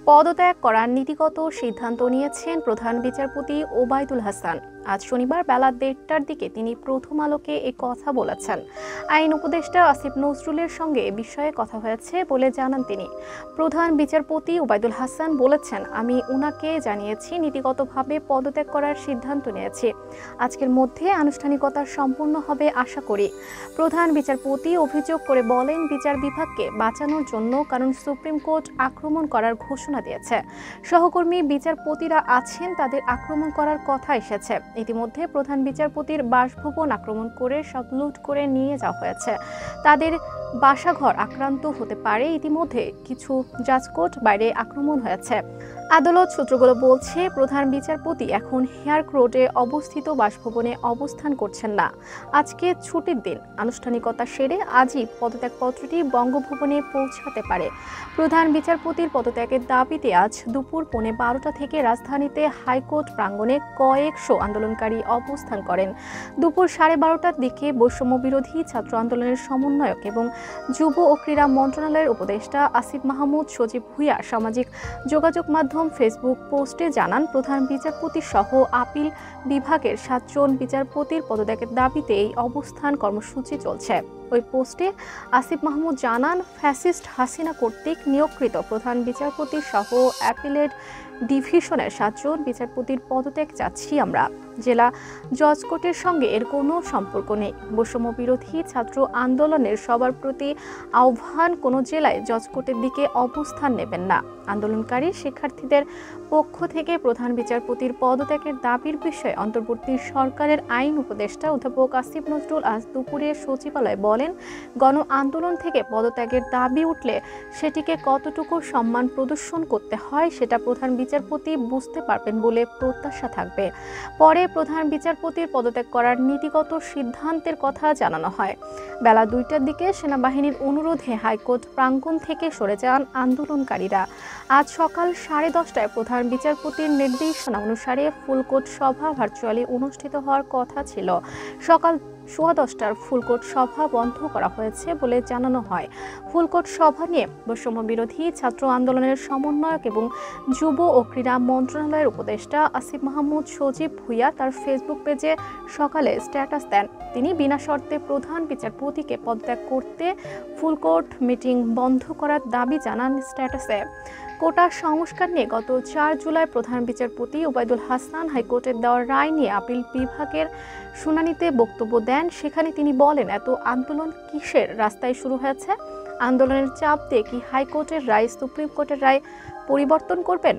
পদত্যাগ করার নীতিগত সিদ্ধান্ত নিয়েছেন প্রধান বিচারপতি ওবায়দুল হাসান। আজ শনিবার বেলা ১:৩০টার দিকে তিনি প্রথম আলোকে এ কথা বলেছেন। আইন উপদেষ্টা আসিফ নজরুলের সঙ্গে এ বিষয়ে কথা হয়েছে বলে জানান তিনি। প্রধান বিচারপতি ওবায়দুল হাসান বলেছেন, আমি উনাকে জানিয়েছি নীতিগতভাবে পদত্যাগ করার সিদ্ধান্ত নিয়েছি। আজকের মধ্যে আনুষ্ঠানিকতা সম্পূর্ণ হবে আশা করি। প্রধান বিচারপতি অভিযোগ করে বলেন, বিচার বিভাগকে বাঁচানোর জন্য কারণ সুপ্রিম কোর্ট আক্রমণ করার ঘোষণা দিয়েছে। সহকর্মী বিচারপতিরা আছেন, তাদের আক্রমণ করার কথা এসেছে। ইতিমধ্যে প্রধান বিচারপতির বাসভবন আক্রমণ করে সব লুট করে নিয়ে যাওয়া হয়েছে। তাদের বাসাঘর আক্রান্ত হতে পারে। ইতিমধ্যে কিছু জাজকোর্ট বাইরে আক্রমণ হয়েছে। আদালত সূত্রগুলো বলছে, প্রধান বিচারপতি এখন হেয়ার্ক রোডে অবস্থিত বাসভবনে অবস্থান করছেন না। আজকে ছুটির দিন। আনুষ্ঠানিকতা সেরে আজই পদত্যাগপত্রটি বঙ্গভবনে পৌঁছাতে পারে। প্রধান বিচারপতির পদত্যাগের দাবিতে আজ দুপুর 12:15 থেকে রাজধানীতে হাইকোর্ট প্রাঙ্গণে কয়েকশো আন্দোলনকারী অবস্থান করেন। দুপুর 12:30টার দিকে বৈষম্য বিরোধী ছাত্র আন্দোলনের সমন্বয়ক এবং যুব ও ক্রীড়া মন্ত্রণালয়ের উপদেষ্টা আসিফ মাহমুদ সজীব ভুঁইয়া সামাজিক যোগাযোগ মাধ্যম ফেসবুক পোস্টে জানান, প্রধান বিচারপতি সহ আপিল বিভাগের 7 জন বিচারপতির পদত্যাগের দাবিতে এই অবস্থান কর্মসূচি চলছে। ওই পোস্টে আসিফ মাহমুদ জানান, ফ্যাসিস্ট হাসিনা কর্তৃক নিয়োগকৃত প্রধান বিচারপতি সহ অ্যাপিলেট ডিভিশনের 7 জন বিচারপতির পদত্যাগ চাচ্ছি আমরা। জেলা জজ কোর্টের সঙ্গে এর কোনো সম্পর্ক নেই। বৈষম্য বিরোধী ছাত্র আন্দোলনের সবার প্রতি আহ্বান, কোনো জেলায় জজ কোর্টের দিকে অবস্থান নেবেন না। আন্দোলনকারী শিক্ষার্থীদের পক্ষ থেকে প্রধান বিচারপতির পদত্যাগের দাবির বিষয়ে অন্তর্বর্তী সরকারের আইন উপদেষ্টা অধ্যাপক আসিফ নজরুল আজ দুপুরে সচিবালয়ে বলেন, গণ আন্দোলন থেকে পদত্যাগের দাবি উঠলে সেটিকে কতটুকু সম্মান প্রদর্শন করতে হয় সেটা প্রধান বিচারপতি বুঝতে পারবেন বলে প্রত্যাশা থাকবে। পরে প্রধান বিচারপতির পদত্যাগ করার নীতিগত সিদ্ধান্তের কথা জানানো হয়। বেলা 2টার দিকে সেনাবাহিনীর অনুরোধে হাইকোর্ট প্রাঙ্গণ থেকে সরে যান আন্দোলনকারীরা। আজ সকাল 10:30টায় প্রধান বিচারপতির নির্দেশনা অনুসারে ফুলকোর্ট সভা ভার্চুয়ালি অনুষ্ঠিত হওয়ার কথা ছিল। সকাল 10:15টার ফুলকোর্ট সভা বন্ধ করা হয়েছে বলে জানানো হয়। ফুলকোর্ট সভা নিয়ে বৈষম্য বিরোধী ছাত্র আন্দোলনের সমন্বয়ক এবং যুব ও ক্রীড়া মন্ত্রণালয়ের উপদেষ্টা আসিফ মাহমুদ সজীব ভুঁইয়া তার ফেসবুক পেজে সকালে স্ট্যাটাস দেন। তিনি বিনা শর্তে প্রধান বিচারপতিকে পদত্যাগ করতে ফুলকোর্ট মিটিং বন্ধ করার দাবি জানান স্ট্যাটাসে। কোটা সংস্কার নিয়ে গত 4 জুলাই প্রধান বিচারপতি ওবায়দুল হাসান হাইকোর্টের দেওয়া রায় নিয়ে আপিল বিভাগের শুনানিতে বক্তব্য দেন। সেখানে তিনি বলেন, এত আন্দোলন কিসের? রাস্তায় শুরু হয়েছে। আন্দোলনের চাপ দিয়ে কি হাইকোর্টের রায় সুপ্রিম কোর্টের রায় পরিবর্তন করবেন?